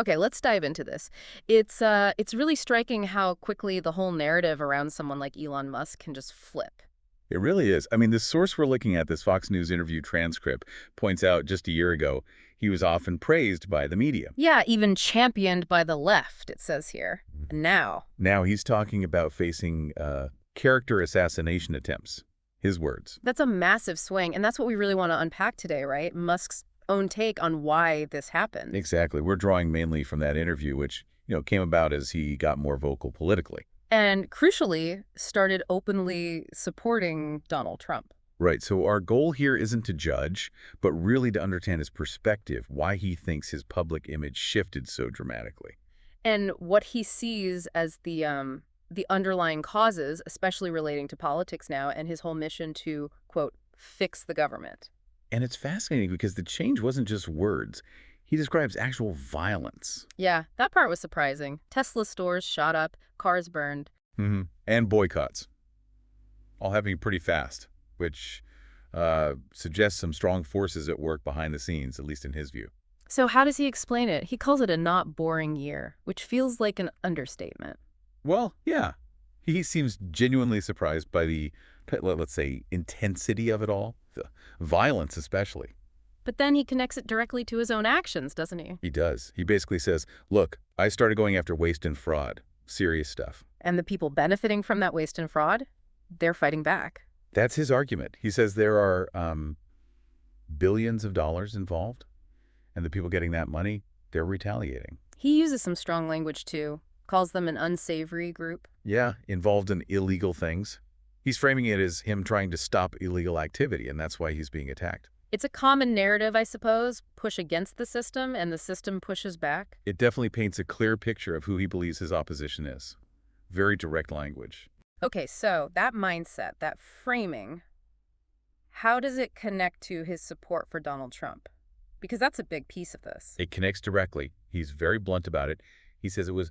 Okay, let's dive into this. It's really striking how quickly the whole narrative around someone like Elon Musk can just flip. It really is. I mean, the source we're looking at, this Fox News interview transcript, points out just a year ago, he was often praised by the media. Yeah, even championed by the left, it says here. And now, Now he's talking about facing character assassination attempts. His words. that's a massive swing, and that's what we really want to unpack today, right? Musk's own take on why this happened. Exactly. We're drawing mainly from that interview, which, came about as he got more vocal politically. And crucially, started openly supporting Donald Trump. Right. So our goal here isn't to judge, but really to understand his perspective, why he thinks his public image shifted so dramatically. And what he sees as the underlying causes, especially relating to politics now, and his whole mission to, quote, fix the government. And it's fascinating because the change wasn't just words. He describes actual violence. Yeah, that part was surprising. Tesla stores shot up, cars burned. And boycotts. All happening pretty fast, which suggests some strong forces at work behind the scenes, at least in his view. So how does he explain it? He calls it a not boring year, which feels like an understatement. Well, yeah. He seems genuinely surprised by the, let's say, intensity of it all, the violence especially. But then he connects it directly to his own actions, doesn't he? He does. He basically says, look, I started going after waste and fraud. Serious stuff. And the people benefiting from that waste and fraud, they're fighting back. That's his argument. He says there are billions of dollars involved, and the people getting that money, they're retaliating. He uses some strong language, too. Calls them an unsavory group. Yeah, involved in illegal things. He's framing it as him trying to stop illegal activity, and that's why he's being attacked. It's a common narrative, I suppose, push against the system, and the system pushes back. It definitely paints a clear picture of who he believes his opposition is. Very direct language. Okay, so that mindset, that framing, how does it connect to his support for Donald Trump? Because that's a big piece of this. It connects directly. He's very blunt about it. He says it was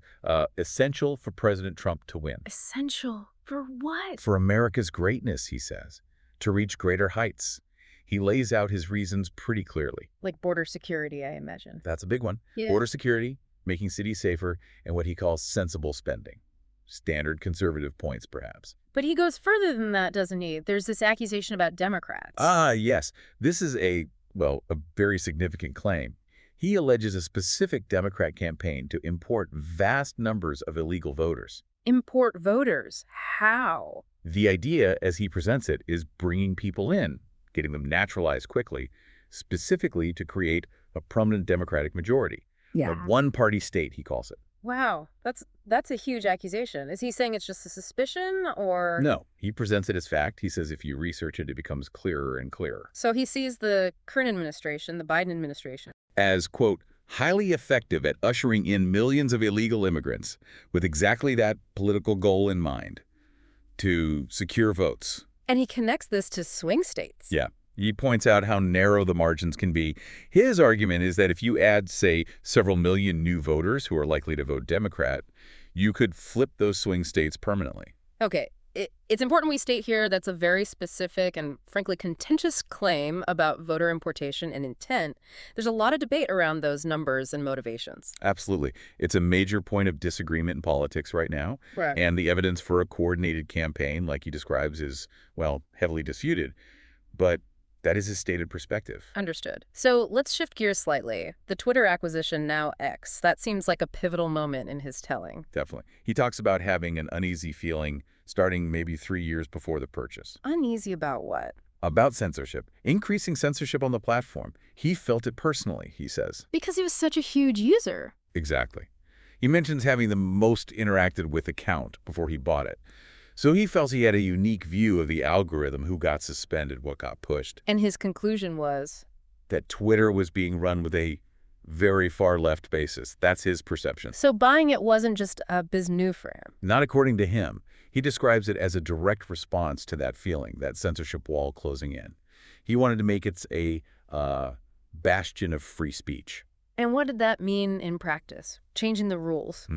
essential for President Trump to win. Essential for what? For America's greatness, he says, to reach greater heights. He lays out his reasons pretty clearly. Like border security, I imagine. That's a big one. Yeah. Border security, making cities safer, and what he calls sensible spending. Standard conservative points, perhaps. But he goes further than that, doesn't he? There's this accusation about Democrats. Ah, yes. This is a very significant claim. He alleges a specific Democrat campaign to import vast numbers of illegal voters. Import voters? How? The idea, as he presents it, is bringing people in, getting them naturalized quickly, specifically to create a permanent Democratic majority. Yeah. A one-party state, he calls it. Wow, that's a huge accusation. Is he saying it's just a suspicion, or? No, he presents it as fact. He says if you research it, it becomes clearer and clearer. So he sees the current administration, the Biden administration, as, quote, highly effective at ushering in millions of illegal immigrants with exactly that political goal in mind, to secure votes. and he connects this to swing states. Yeah. He points out how narrow the margins can be. His argument is that if you add, say, several million new voters who are likely to vote Democrat, you could flip those swing states permanently. Okay, it's important we state here that's a very specific and frankly contentious claim about voter importation and intent. There's a lot of debate around those numbers and motivations. Absolutely. It's a major point of disagreement in politics right now. Right. And the evidence for a coordinated campaign, like he describes, is, well, heavily disputed. But that is his stated perspective. Understood. So let's shift gears slightly. The Twitter acquisition, now X, that seems like a pivotal moment in his telling. Definitely. He talks about having an uneasy feeling starting maybe 3 years before the purchase. Uneasy about what? About censorship. Increasing censorship on the platform. He felt it personally, he says. Because he was such a huge user. Exactly. He mentions having the most interacted with account before he bought it. So he felt he had a unique view of the algorithm, who got suspended, what got pushed. And his conclusion was? That Twitter was being run with a very far left basis. That's his perception. So buying it wasn't just a biz new for him. Not according to him. He describes it as a direct response to that feeling, that censorship wall closing in. He wanted to make it a bastion of free speech. And what did that mean in practice? Changing the rules?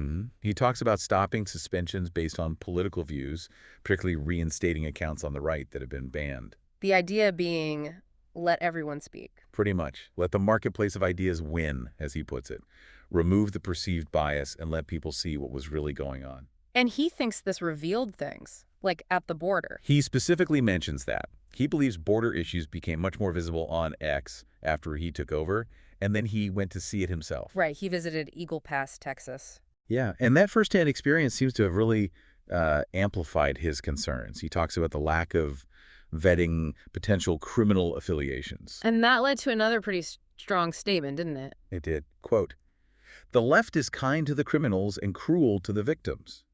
He talks about stopping suspensions based on political views, particularly reinstating accounts on the right that have been banned. The idea being let everyone speak. Pretty much. Let the marketplace of ideas win, as he puts it. Remove the perceived bias and let people see what was really going on. And he thinks this revealed things, like at the border. He specifically mentions that. He believes border issues became much more visible on X after he took over, and then he went to see it himself. Right, he visited Eagle Pass, Texas. Yeah, and that firsthand experience seems to have really amplified his concerns. He talks about the lack of vetting potential criminal affiliations. And that led to another pretty strong statement, didn't it? It did. Quote, "The left is kind to the criminals and cruel to the victims."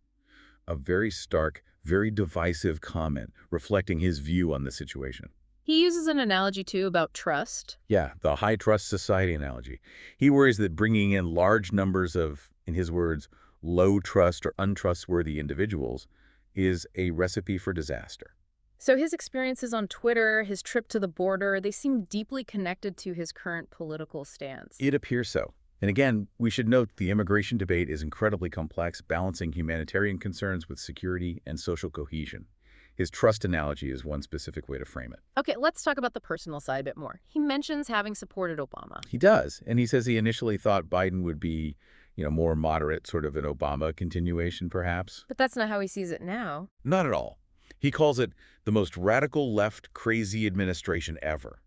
A very stark, very divisive comment reflecting his view on the situation. He uses an analogy, too, about trust. Yeah, the high trust society analogy. He worries that bringing in large numbers of, in his words, low trust or untrustworthy individuals is a recipe for disaster. So his experiences on Twitter, his trip to the border, they seem deeply connected to his current political stance. It appears so. And again, we should note the immigration debate is incredibly complex, balancing humanitarian concerns with security and social cohesion. His trust analogy is one specific way to frame it. Okay, let's talk about the personal side a bit more. He mentions having supported Obama. He does, and he says he initially thought Biden would be, more moderate, sort of an Obama continuation, perhaps. But that's not how he sees it now. Not at all. He calls it the most radical left crazy administration ever.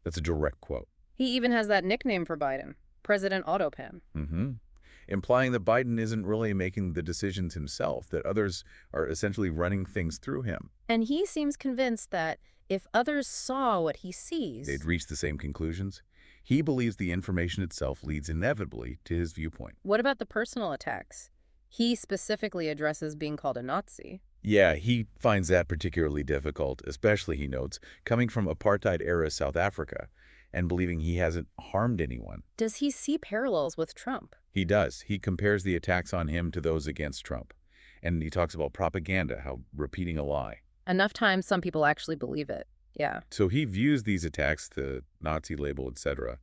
That's a direct quote. He even has that nickname for Biden, President Autopam. Implying that Biden isn't really making the decisions himself, that others are essentially running things through him. And he seems convinced that if others saw what he sees, they'd reach the same conclusions. He believes the information itself leads inevitably to his viewpoint. What about the personal attacks? He specifically addresses being called a Nazi. Yeah, he finds that particularly difficult, especially, he notes, coming from apartheid-era South Africa and believing he hasn't harmed anyone. Does he see parallels with Trump? He does. He compares the attacks on him to those against Trump. And he talks about propaganda, how repeating a lie. Enough times some people actually believe it. Yeah. So he views these attacks, the Nazi label, etc.,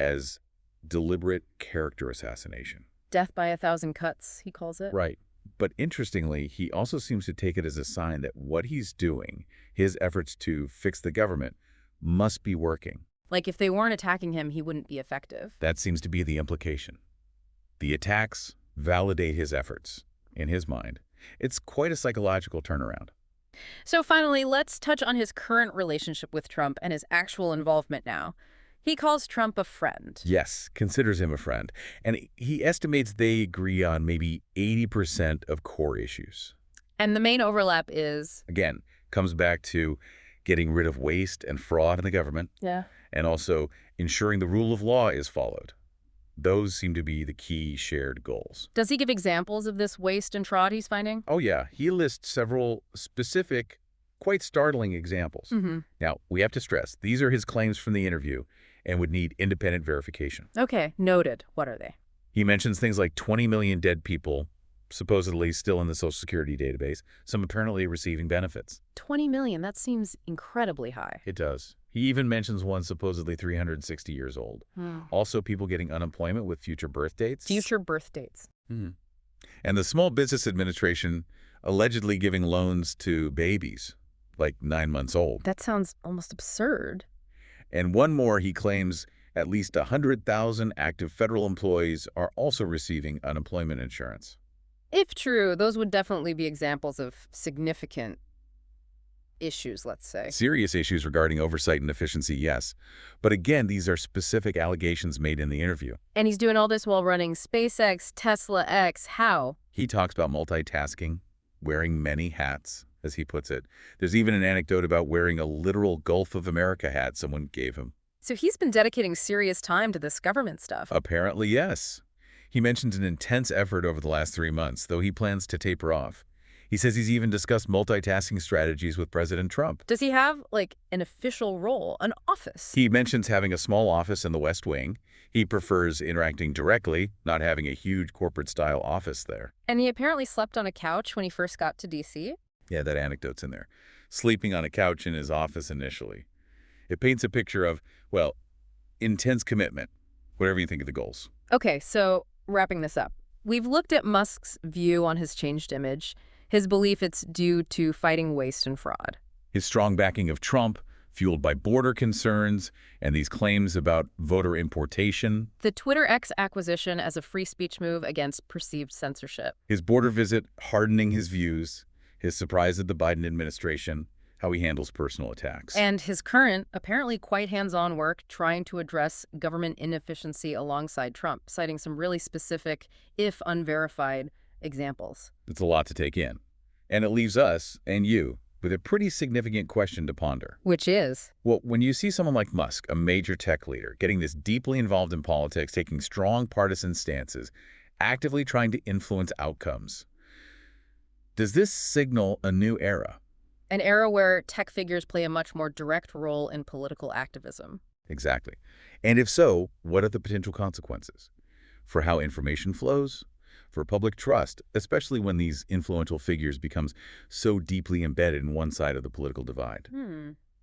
as deliberate character assassination. Death by 1,000 cuts, he calls it. Right. But interestingly, he also seems to take it as a sign that what he's doing, his efforts to fix the government, must be working. Like if they weren't attacking him, he wouldn't be effective. That seems to be the implication. The attacks validate his efforts, in his mind. It's quite a psychological turnaround. So finally, let's touch on his current relationship with Trump and his actual involvement now. He calls Trump a friend. Yes, considers him a friend. And he estimates they agree on maybe 80% of core issues. And the main overlap is? Again, comes back to getting rid of waste and fraud in the government. Yeah. And also ensuring the rule of law is followed. Those seem to be the key shared goals. Does he give examples of this waste and fraud he's finding? Oh, yeah. He lists several specific, quite startling examples. Now, we have to stress, these are his claims from the interview and would need independent verification. Okay, noted. What are they? He mentions things like 20 million dead people, supposedly still in the Social Security database, some apparently receiving benefits. 20 million, that seems incredibly high. It does. He even mentions one supposedly 360 years old. Also, people getting unemployment with future birth dates. Future birth dates. And the Small Business Administration allegedly giving loans to babies, like 9 months old. That sounds almost absurd. And one more, he claims at least 100,000 active federal employees are also receiving unemployment insurance. If true, those would definitely be examples of significant issues, let's say. Serious issues regarding oversight and efficiency, yes. But again, these are specific allegations made in the interview. And he's doing all this while running SpaceX, Tesla X. How? He talks about multitasking, wearing many hats, as he puts it. There's even an anecdote about wearing a literal Gulf of America hat someone gave him. So he's been dedicating serious time to this government stuff. Apparently, yes. He mentions an intense effort over the last 3 months, though he plans to taper off. He says he's even discussed multitasking strategies with President Trump. Does he have, like, an official role, an office? He mentions having a small office in the West Wing. He prefers interacting directly, not having a huge corporate-style office there. And he apparently slept on a couch when he first got to D.C.? Yeah, that anecdote's in there. Sleeping on a couch in his office initially. It paints a picture of, well, intense commitment, whatever you think of the goals. Okay, so wrapping this up. We've looked at Musk's view on his changed image, his belief it's due to fighting waste and fraud. His strong backing of Trump, fueled by border concerns and these claims about voter importation. The Twitter X acquisition as a free speech move against perceived censorship. His border visit hardening his views, his surprise at the Biden administration, how he handles personal attacks. And his current, apparently quite hands-on work trying to address government inefficiency alongside Trump, citing some really specific, if unverified, examples. It's a lot to take in. And it leaves us, and you, with a pretty significant question to ponder. Which is? Well, when you see someone like Musk, a major tech leader, getting this deeply involved in politics, taking strong partisan stances, actively trying to influence outcomes, does this signal a new era? An era where tech figures play a much more direct role in political activism. Exactly. And if so, what are the potential consequences? For how information flows? For public trust, especially when these influential figures becomes so deeply embedded in one side of the political divide?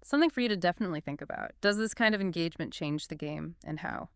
Something for you to definitely think about. Does this kind of engagement change the game, and how?